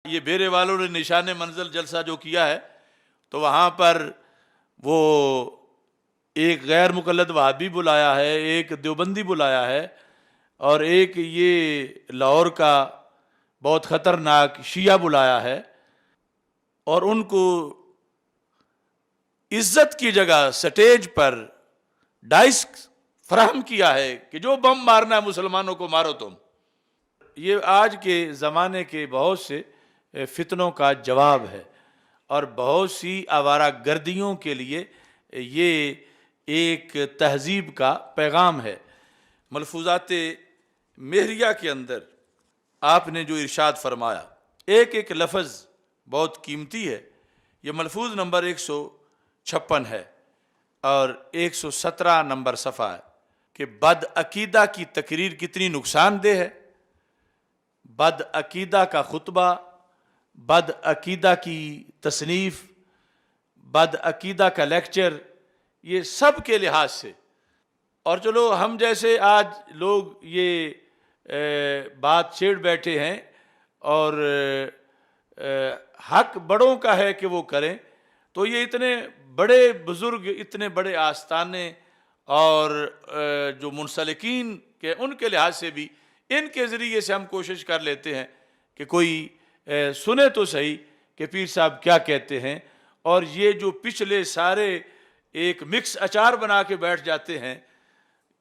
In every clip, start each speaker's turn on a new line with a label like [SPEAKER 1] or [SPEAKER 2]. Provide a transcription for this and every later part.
[SPEAKER 1] یہ بیرے والوں نے نشان منزل جلسہ جو کیا ہے تو وہاں پر وہ ایک غیر مقلد وہابی بلایا ہے، ایک دیوبندی بلایا ہے، اور ایک یہ لاہور کا بہت خطرناک شیعہ بلایا ہے، اور ان کو عزت کی جگہ سٹیج پر ڈائس فراہم کیا ہے کہ جو بم مارنا ہے مسلمانوں کو مارو تم۔ یہ آج کے زمانے کے بہت سے فتنوں کا جواب ہے، اور بہت سی آوارہ گردیوں کے لیے یہ ایک تہذیب کا پیغام ہے۔ ملفوظات مہریہ کے اندر آپ نے جو ارشاد فرمایا، ایک ایک لفظ بہت قیمتی ہے۔ یہ ملفوظ نمبر 156 ہے اور 117 نمبر صفحہ ہے کہ بد عقیدہ کی تقریر کتنی نقصان دہ ہے۔ بد عقیدہ کا خطبہ، بد عقیدہ کی تصنیف، بد عقیدہ کا لیکچر، یہ سب کے لحاظ سے، اور چلو ہم جیسے آج لوگ یہ بات چھیڑ بیٹھے ہیں، اور حق بڑوں کا ہے کہ وہ کریں، تو یہ اتنے بڑے بزرگ، اتنے بڑے آستانے اور جو منسلکین کے ان کے لحاظ سے بھی ان کے ذریعے سے ہم کوشش کر لیتے ہیں کہ کوئی سنے تو صحیح کہ پیر صاحب کیا کہتے ہیں، اور یہ جو پچھلے سارے ایک مکس اچار بنا کے بیٹھ جاتے ہیں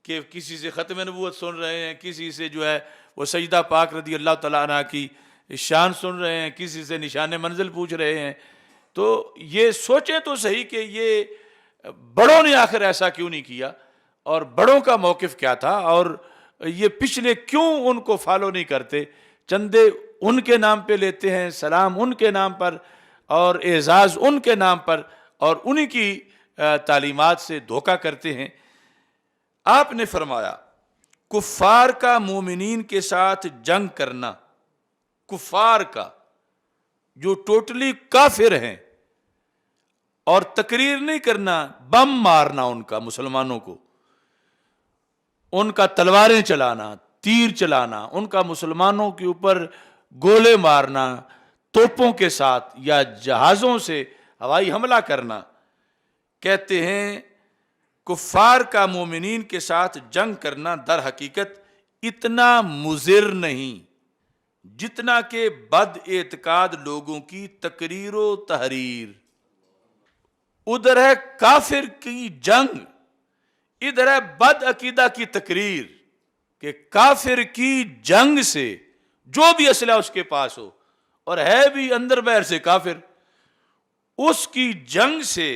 [SPEAKER 1] کہ کسی سے ختم نبوت سن رہے ہیں، کسی سے جو ہے وہ سیدہ پاک رضی اللہ تعالیٰ عنہ کی شان سن رہے ہیں، کسی سے نشان منزل پوچھ رہے ہیں، تو یہ سوچیں تو صحیح کہ یہ بڑوں نے آخر ایسا کیوں نہیں کیا، اور بڑوں کا موقف کیا تھا، اور یہ پچھلے کیوں ان کو فالو نہیں کرتے، چندے ان کے نام پہ لیتے ہیں، سلام ان کے نام پر، اور اعزاز ان کے نام پر، اور انہی کی تعلیمات سے دھوکہ کرتے ہیں۔ آپ نے فرمایا کفار کا مومنین کے ساتھ جنگ کرنا، کفار کا جو ٹوٹلی کافر ہیں، اور تقریر نہیں کرنا، بم مارنا ان کا، مسلمانوں کو، ان کا تلواریں چلانا، تیر چلانا، ان کا مسلمانوں کے اوپر گولے مارنا، توپوں کے ساتھ یا جہازوں سے ہوائی حملہ کرنا۔ کہتے ہیں کفار کا مومنین کے ساتھ جنگ کرنا در حقیقت اتنا مضر نہیں جتنا کہ بد اعتقاد لوگوں کی تقریر و تحریر۔ ادھر ہے کافر کی جنگ، ادھر ہے بد عقیدہ کی تقریر، کہ کافر کی جنگ سے جو بھی اسلحہ اس کے پاس ہو، اور ہے بھی اندر بہر سے کافر، اس کی جنگ سے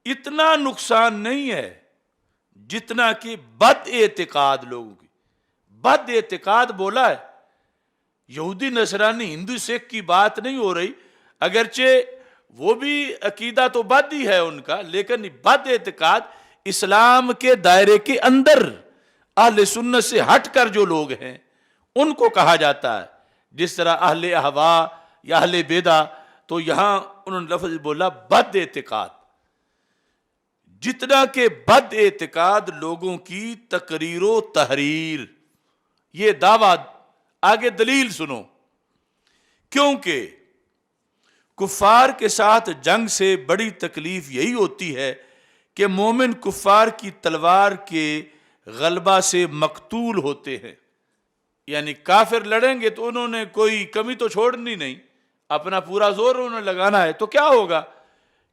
[SPEAKER 1] اتنا نقصان نہیں ہے جتنا کہ بد اعتقاد لوگوں کی۔ بد اعتقاد بولا ہے، یہودی نصرانی ہندو سکھ کی بات نہیں ہو رہی، اگرچہ وہ بھی عقیدہ تو بد ہی ہے ان کا، لیکن بد اعتقاد اسلام کے دائرے کے اندر اہل سنت سے ہٹ کر جو لوگ ہیں ان کو کہا جاتا ہے، جس طرح اہل اہوا یا اہل بدع، تو یہاں انہوں نے لفظ بولا بد اعتقاد، جتنا کہ بد اعتقاد لوگوں کی تقریر و تحریر۔ یہ دعویٰ آگے دلیل سنو، کیونکہ کفار کے ساتھ جنگ سے بڑی تکلیف یہی ہوتی ہے کہ مومن کفار کی تلوار کے غلبہ سے مقتول ہوتے ہیں۔ یعنی کافر لڑیں گے تو انہوں نے کوئی کمی تو چھوڑنی نہیں، اپنا پورا زور انہوں نے لگانا ہے، تو کیا ہوگا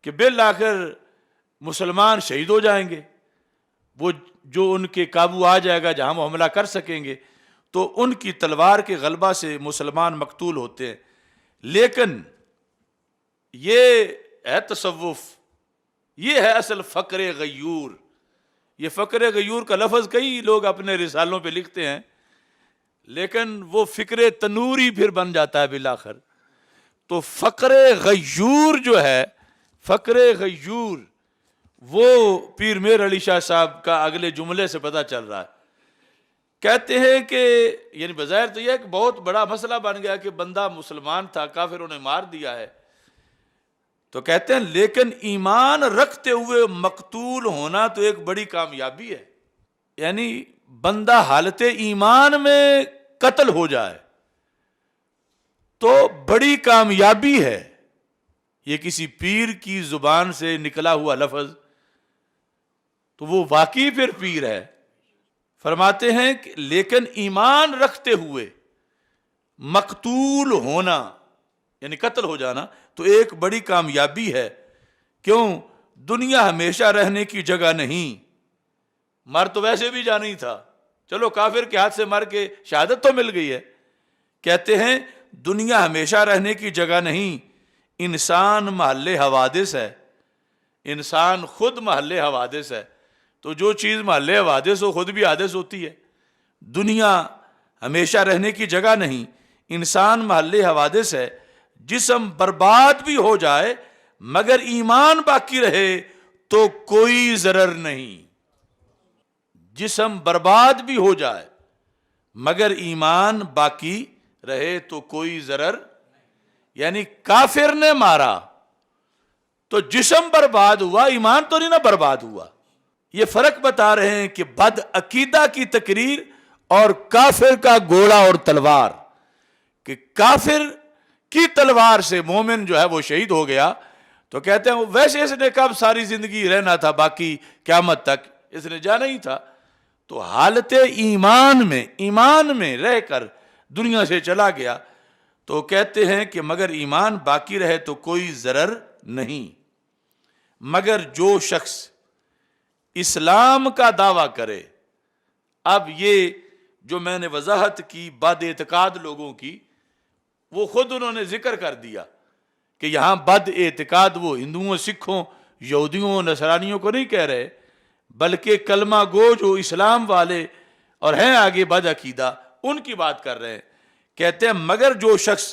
[SPEAKER 1] کہ بالآخر مسلمان شہید ہو جائیں گے، وہ جو ان کے قابو آ جائے گا جہاں وہ حملہ کر سکیں گے، تو ان کی تلوار کے غلبہ سے مسلمان مقتول ہوتے ہیں۔ لیکن یہ ہے تصوف، یہ ہے اصل فقر غیور۔ یہ فقر غیور کا لفظ کئی لوگ اپنے رسالوں پہ لکھتے ہیں، لیکن وہ فکر تنوری پھر بن جاتا ہے بالآخر۔ تو فقر غیور جو ہے، فقر غیور، وہ پیر میر علی شاہ صاحب کا اگلے جملے سے پتہ چل رہا ہے۔ کہتے ہیں کہ یعنی بظاہر تو یہ ہے کہ بہت بڑا مسئلہ بن گیا کہ بندہ مسلمان تھا، کافروں نے مار دیا ہے، تو کہتے ہیں لیکن ایمان رکھتے ہوئے مقتول ہونا تو ایک بڑی کامیابی ہے۔ یعنی بندہ حالت ایمان میں قتل ہو جائے، تو بڑی کامیابی ہے. یہ کسی پیر کی زبان سے نکلا ہوا لفظ تو وہ واقعی پھر پیر ہے. فرماتے ہیں کہ لیکن ایمان رکھتے ہوئے مقتول ہونا یعنی قتل ہو جانا تو ایک بڑی کامیابی ہے. کیوں؟ دنیا ہمیشہ رہنے کی جگہ نہیں. مر تو ویسے بھی جانا ہی تھا, چلو کافر کے ہاتھ سے مر کے شہادت تو مل گئی ہے. کہتے ہیں دنیا ہمیشہ رہنے کی جگہ نہیں, انسان محل حوادث ہے, انسان خود محل حوادث ہے. تو جو چیز محل حوادث ہو خود بھی حادث ہوتی ہے. دنیا ہمیشہ رہنے کی جگہ نہیں, انسان محل حوادث ہے. جسم برباد بھی ہو جائے مگر ایمان باقی رہے تو کوئی ضرر نہیں. جسم برباد بھی ہو جائے مگر ایمان باقی رہے تو کوئی ضرر. یعنی کافر نے مارا تو جسم برباد ہوا, ایمان تو نہیں نہ برباد ہوا. یہ فرق بتا رہے ہیں کہ بد عقیدہ کی تقریر اور کافر کا گھوڑا اور تلوار, کہ کافر کی تلوار سے مومن جو ہے وہ شہید ہو گیا تو کہتے ہیں ویسے اس نے کب ساری زندگی رہنا تھا, باقی قیامت تک اس نے جانا ہی تھا. تو حالت ایمان میں رہ کر دنیا سے چلا گیا تو کہتے ہیں کہ مگر ایمان باقی رہے تو کوئی ضرر نہیں. مگر جو شخص اسلام کا دعویٰ کرے, اب یہ جو میں نے وضاحت کی بد اعتقاد لوگوں کی, وہ خود انہوں نے ذکر کر دیا کہ یہاں بد اعتقاد وہ ہندوؤں, سکھوں, یہودیوں, نصرانیوں کو نہیں کہہ رہے, بلکہ کلمہ گو جو اسلام والے اور ہیں آگے بد عقیدہ ان کی بات کر رہے ہیں. کہتے ہیں مگر جو شخص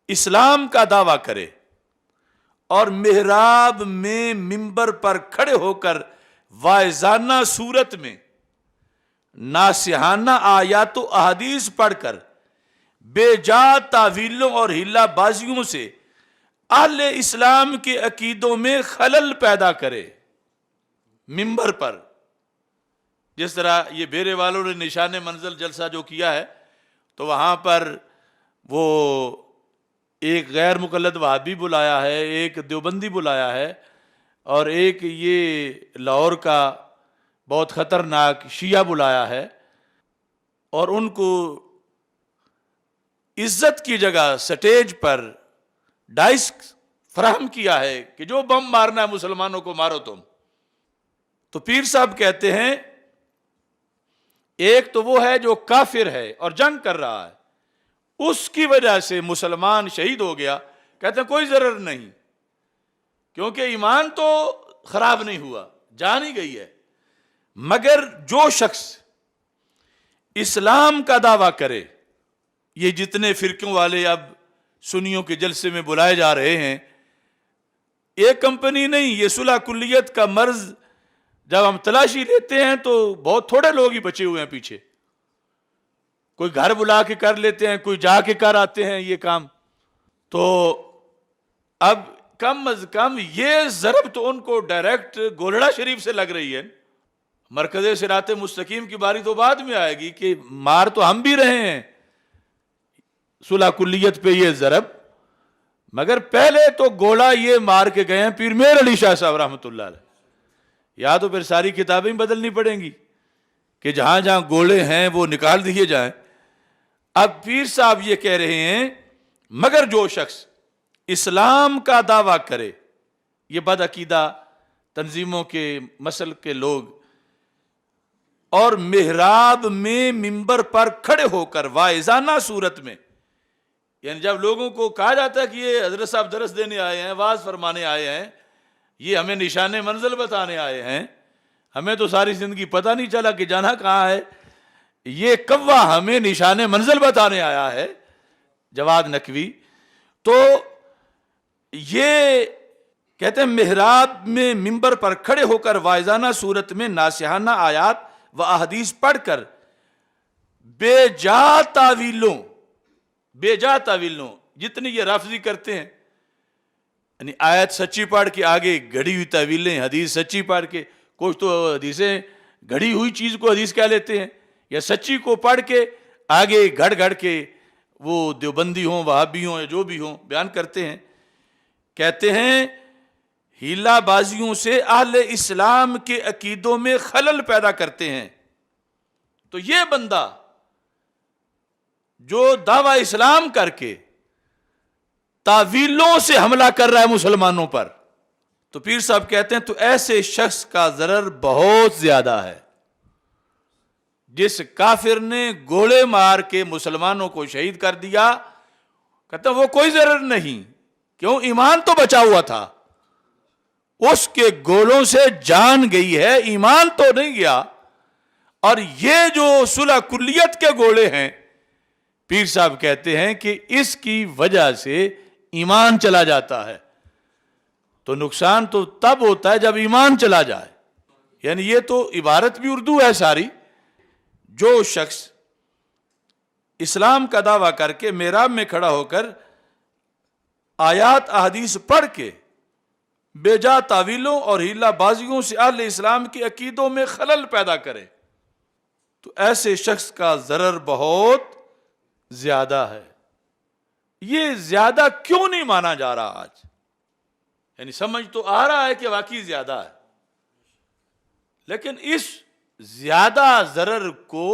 [SPEAKER 1] اسلام کا دعویٰ کرے اور محراب میں منبر پر کھڑے ہو کر واعظانہ صورت میں ناصحانہ آیات و احادیث پڑھ کر بے جا تعویلوں اور ہلا بازیوں سے اہل اسلام کے عقیدوں میں خلل پیدا کرے. منبر پر جس طرح یہ بیرے والوں نے نشان منزل جلسہ جو کیا ہے تو وہاں پر وہ ایک غیر مقلد وہابی بلایا ہے, ایک دیوبندی بلایا ہے, اور ایک یہ لاہور کا بہت خطرناک شیعہ بلایا ہے, اور ان کو عزت کی جگہ سٹیج پر ڈائس فراہم کیا ہے کہ جو بم مارنا ہے مسلمانوں کو مارو تم. تو پیر صاحب کہتے ہیں ایک تو وہ ہے جو کافر ہے اور جنگ کر رہا ہے, اس کی وجہ سے مسلمان شہید ہو گیا, کہتے ہیں کوئی ضرر نہیں کیونکہ ایمان تو خراب نہیں ہوا, جان ہی گئی ہے. مگر جو شخص اسلام کا دعویٰ کرے, یہ جتنے فرقوں والے اب سنیوں کے جلسے میں بلائے جا رہے ہیں, ایک کمپنی نہیں, یہ صلح کلیت کا مرض جب ہم تلاشی لیتے ہیں تو بہت تھوڑے لوگ ہی بچے ہوئے ہیں پیچھے. کوئی گھر بلا کے کر لیتے ہیں, کوئی جا کے کر آتے ہیں یہ کام. تو اب کم از کم یہ ضرب تو ان کو ڈائریکٹ گولڑا شریف سے لگ رہی ہے. مرکز صراط مستقیم کی باری تو بعد میں آئے گی کہ مار تو ہم بھی رہے ہیں صلح کلیت پہ یہ ضرب, مگر پہلے تو گولا یہ مار کے گئے ہیں پیر میر علی شاہ صاحب رحمۃ اللہ علیہ. یا تو پھر ساری کتابیں بدلنی پڑیں گی کہ جہاں جہاں گولے ہیں وہ نکال دیے جائیں. اب پیر صاحب یہ کہہ رہے ہیں مگر جو شخص اسلام کا دعویٰ کرے, یہ بد عقیدہ تنظیموں کے مسل کے لوگ, اور محراب میں منبر پر کھڑے ہو کر واعظانہ صورت میں, یعنی جب لوگوں کو کہا جاتا ہے کہ یہ حضرت صاحب درس دینے آئے ہیں, واعظ فرمانے آئے ہیں, یہ ہمیں نشان منزل بتانے آئے ہیں, ہمیں تو ساری زندگی پتہ نہیں چلا کہ جانا کہاں ہے, یہ کوا ہمیں نشان منزل بتانے آیا ہے, جواد نقوی. تو یہ کہتے ہیں محراب میں منبر پر کھڑے ہو کر واعظانہ صورت میں ناصحانہ آیات و احادیث پڑھ کر بے جا تعویلوں جتنی یہ رافضی کرتے ہیں, یعنی آیت سچی پڑھ کے آگے گھڑی ہوئی تعویلیں, حدیث سچی پڑھ کے, کچھ تو حدیثیں گھڑی ہوئی چیز کو حدیث کہہ لیتے ہیں, یا سچی کو پڑھ کے آگے گھڑ کے وہ دیوبندی ہوں، وہابی ہوں یا جو بھی ہوں، بیان کرتے ہیں، کہتے ہیں ہیلا بازیوں سے اہل اسلام کے عقیدوں میں خلل پیدا کرتے ہیں۔ تو یہ بندہ جو دعوی اسلام کر کے تعویلوں سے حملہ کر رہا ہے مسلمانوں پر، تو پیر صاحب کہتے ہیں تو ایسے شخص کا ضرر بہت زیادہ ہے۔ جس کافر نے گوڑے مار کے مسلمانوں کو شہید کر دیا، کہتے ہیں وہ کوئی ضرر نہیں، کیوں؟ ایمان تو بچا ہوا تھا، اس کے گولوں سے جان گئی ہے، ایمان تو نہیں گیا۔ اور یہ جو صلح کلیت کے گولے ہیں، پیر صاحب کہتے ہیں کہ اس کی وجہ سے ایمان چلا جاتا ہے۔ تو نقصان تو تب ہوتا ہے جب ایمان چلا جائے، یعنی یہ تو عبارت بھی اردو ہے ساری۔ جو شخص اسلام کا دعویٰ کر کے محراب میں کھڑا ہو کر آیات احادیث پڑھ کے بے جا تعویلوں اور ہیلا بازیوں سے اہل اسلام کی عقیدوں میں خلل پیدا کرے، تو ایسے شخص کا ضرر بہت زیادہ ہے۔ یہ زیادہ کیوں نہیں مانا جا رہا آج؟ یعنی سمجھ تو آ رہا ہے کہ واقعی زیادہ ہے، لیکن اس زیادہ ضرر کو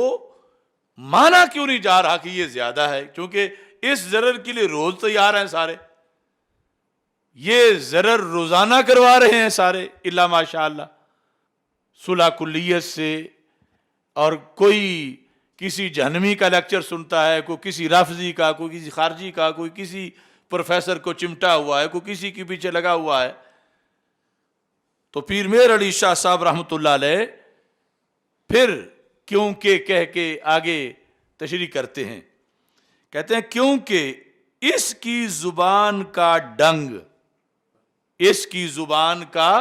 [SPEAKER 1] مانا کیوں نہیں جا رہا کہ یہ زیادہ ہے؟ کیونکہ اس ضرر کے لیے روز تیار ہیں سارے، یہ ضرر روزانہ کروا رہے ہیں سارے الا ماشاءاللہ، صلح کلیت سے۔ اور کوئی کسی جہنمی کا لیکچر سنتا ہے، کوئی کسی رافضی کا، کوئی کسی خارجی کا، کوئی کسی پروفیسر کو چمٹا ہوا ہے، کوئی کسی کے پیچھے لگا ہوا ہے۔ تو پیر مہر علی شاہ صاحب رحمۃ اللہ علیہ پھر کیونکہ کہہ کے آگے تشریح کرتے ہیں، کہتے ہیں کیونکہ اس کی زبان کا ڈنگ، اس کی زبان کا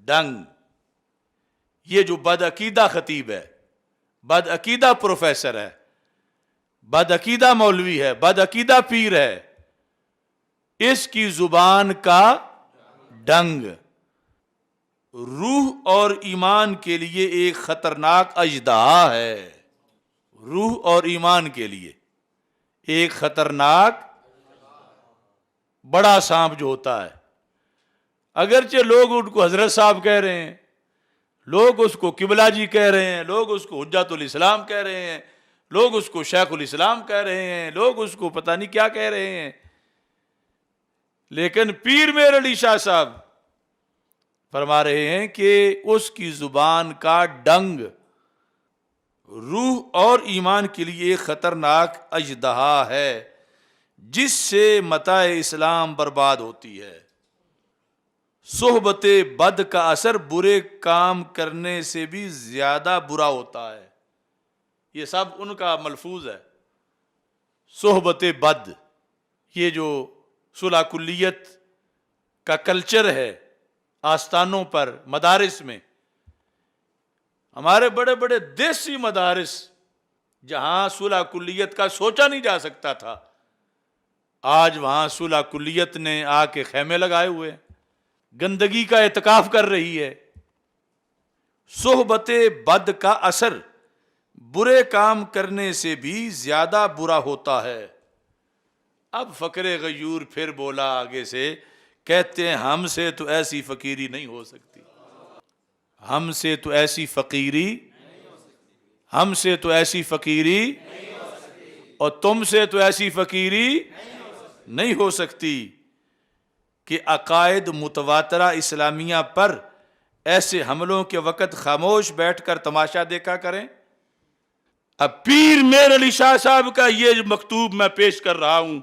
[SPEAKER 1] ڈنگ، یہ جو بدعقیدہ خطیب ہے، بدعقیدہ پروفیسر ہے، بدعقیدہ مولوی ہے، بدعقیدہ پیر ہے، اس کی زبان کا ڈنگ روح اور ایمان کے لیے ایک خطرناک اژدہا ہے۔ روح اور ایمان کے لیے ایک خطرناک بڑا سانپ جو ہوتا ہے، اگرچہ لوگ ان کو حضرت صاحب کہہ رہے ہیں، لوگ اس کو قبلہ جی کہہ رہے ہیں، لوگ اس کو حجت الاسلام کہہ رہے ہیں، لوگ اس کو شیخ الاسلام کہہ رہے ہیں، لوگ اس کو پتہ نہیں کیا کہہ رہے ہیں، لیکن پیر مہر علی شاہ صاحب فرما رہے ہیں کہ اس کی زبان کا ڈنگ روح اور ایمان کے لیے ایک خطرناک اژدہا ہے، جس سے متاع اسلام برباد ہوتی ہے۔ صحبت بد کا اثر برے کام کرنے سے بھی زیادہ برا ہوتا ہے۔ یہ سب ان کا ملفوظ ہے، صحبت بد۔ یہ جو صلح کلیت کا کلچر ہے آستانوں پر، مدارس میں، ہمارے بڑے بڑے دیسی مدارس جہاں صلح کلیت کا سوچا نہیں جا سکتا تھا، آج وہاں صلح کلیت نے آ کے خیمے لگائے ہوئے ہیں، گندگی کا اعتکاف کر رہی ہے۔ صحبت بد کا اثر برے کام کرنے سے بھی زیادہ برا ہوتا ہے۔ اب فقر غیور پھر بولا آگے سے، کہتے ہیں ہم سے تو ایسی فقیری نہیں ہو سکتی، ہم سے تو ایسی فقیری، ہم سے تو ایسی فقیری اور تم سے تو ایسی فقیری نہیں ہو سکتی کہ عقائد متواترہ اسلامیہ پر ایسے حملوں کے وقت خاموش بیٹھ کر تماشا دیکھا کریں۔ اب پیر مہر علی شاہ صاحب کا یہ مکتوب میں پیش کر رہا ہوں،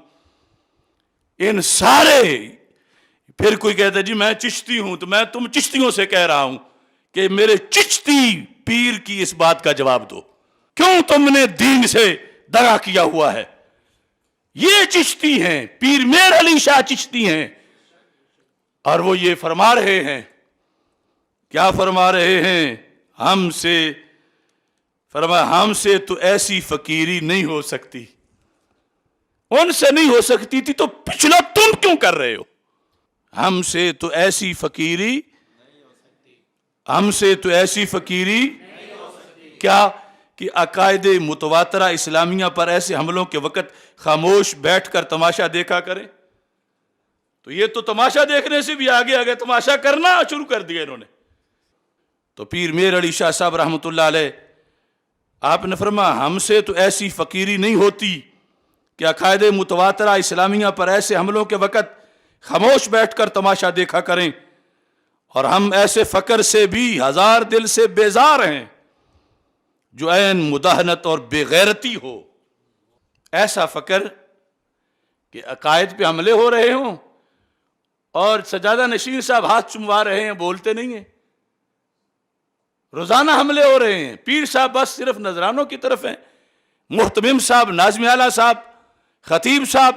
[SPEAKER 1] ان سارے، پھر کوئی کہتا ہے جی میں چشتی ہوں، تو میں تم چشتیوں سے کہہ رہا ہوں کہ میرے چشتی پیر کی اس بات کا جواب دو، کیوں تم نے دین سے دغا کیا ہوا ہے؟ یہ چشتی ہیں، پیر مہر علی شاہ چشتی ہیں، اور وہ یہ فرما رہے ہیں، کیا فرما رہے ہیں؟ ہم سے فرمایا ہم سے تو ایسی فقیری نہیں ہو سکتی، ان سے نہیں ہو سکتی تھی تو پچھلا تم کیوں کر رہے ہو؟ ہم سے تو ایسی فقیری، ہم سے تو ایسی فقیری کیا کہ عقائد متواترہ اسلامیہ پر ایسے حملوں کے وقت خاموش بیٹھ کر تماشا دیکھا کریں؟ تو یہ تو تماشا دیکھنے سے بھی آگے آگے تماشا کرنا شروع کر دیا انہوں نے۔ تو پیر میر علی شاہ صاحب رحمۃ اللہ علیہ، آپ نے فرمایا ہم سے تو ایسی فقیری نہیں ہوتی کہ عقائد متواترہ اسلامیہ پر ایسے حملوں کے وقت خاموش بیٹھ کر تماشا دیکھا کریں، اور ہم ایسے فقر سے بھی ہزار دل سے بیزار ہیں جو عین مداہنت اور بے غیرتی ہو۔ ایسا فقر کہ عقائد پہ حملے ہو رہے ہوں اور سجادہ نشین صاحب ہاتھ چموا رہے ہیں، بولتے نہیں ہیں، روزانہ حملے ہو رہے ہیں، پیر صاحب بس صرف نذرانوں کی طرف ہیں، محتمم صاحب، ناظم اعلیٰ صاحب، خطیب صاحب۔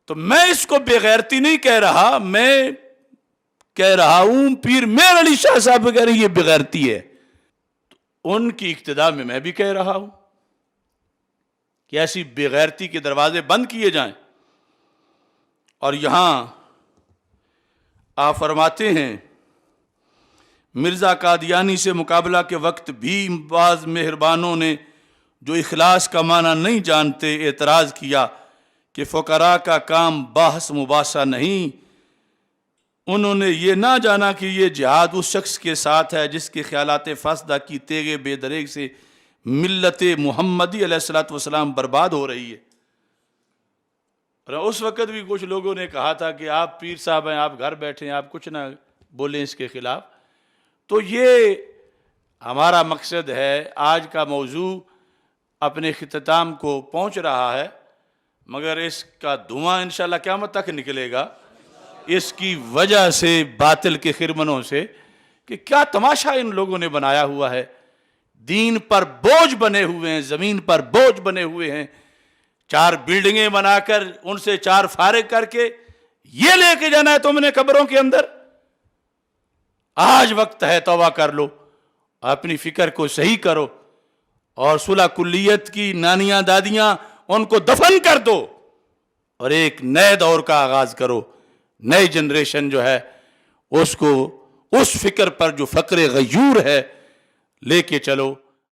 [SPEAKER 1] تو میں اس کو بے غیرتی نہیں کہہ رہا، میں کہہ رہا ہوں پیر میر علی شاہ صاحب کہہ رہے ہیں یہ بے غیرتی ہے، تو ان کی اقتداء میں بھی کہہ رہا ہوں کہ ایسی بے غیرتی کے دروازے بند کیے جائیں۔ اور یہاں آپ فرماتے ہیں مرزا قادیانی سے مقابلہ کے وقت بھی بعض مہربانوں نے جو اخلاص کا معنی نہیں جانتے اعتراض کیا کہ فقراء کا کام بحث مباحثہ نہیں۔ انہوں نے یہ نہ جانا کہ یہ جہاد اس شخص کے ساتھ ہے جس کے خیالات فاسدہ کی تیغ بے دریغ سے ملت محمدی علیہ الصلوۃ والسلام برباد ہو رہی ہے۔ اور اس وقت بھی کچھ لوگوں نے کہا تھا کہ آپ پیر صاحب ہیں، آپ گھر بیٹھے ہیں، آپ کچھ نہ بولیں اس کے خلاف۔ تو یہ ہمارا مقصد ہے، آج کا موضوع اپنے اختتام کو پہنچ رہا ہے، مگر اس کا دھواں انشاءاللہ قیامت تک نکلے گا، اس کی وجہ سے باطل کے خرمنوں سے، کہ کیا تماشا ان لوگوں نے بنایا ہوا ہے، دین پر بوجھ بنے ہوئے ہیں، زمین پر بوجھ بنے ہوئے ہیں، 4 بلڈنگیں بنا کر ان سے 4 فارغ کر کے یہ لے کے جانا ہے تم نے قبروں کے اندر۔ آج وقت ہے، توبہ کر لو، اپنی فکر کو صحیح کرو، اور صلح کلیت کی نانیاں دادیاں ان کو دفن کر دو، اور ایک نئے دور کا آغاز کرو۔ نئی جنریشن جو ہے اس کو اس فکر پر جو فقر غیور ہے لے کے چلو۔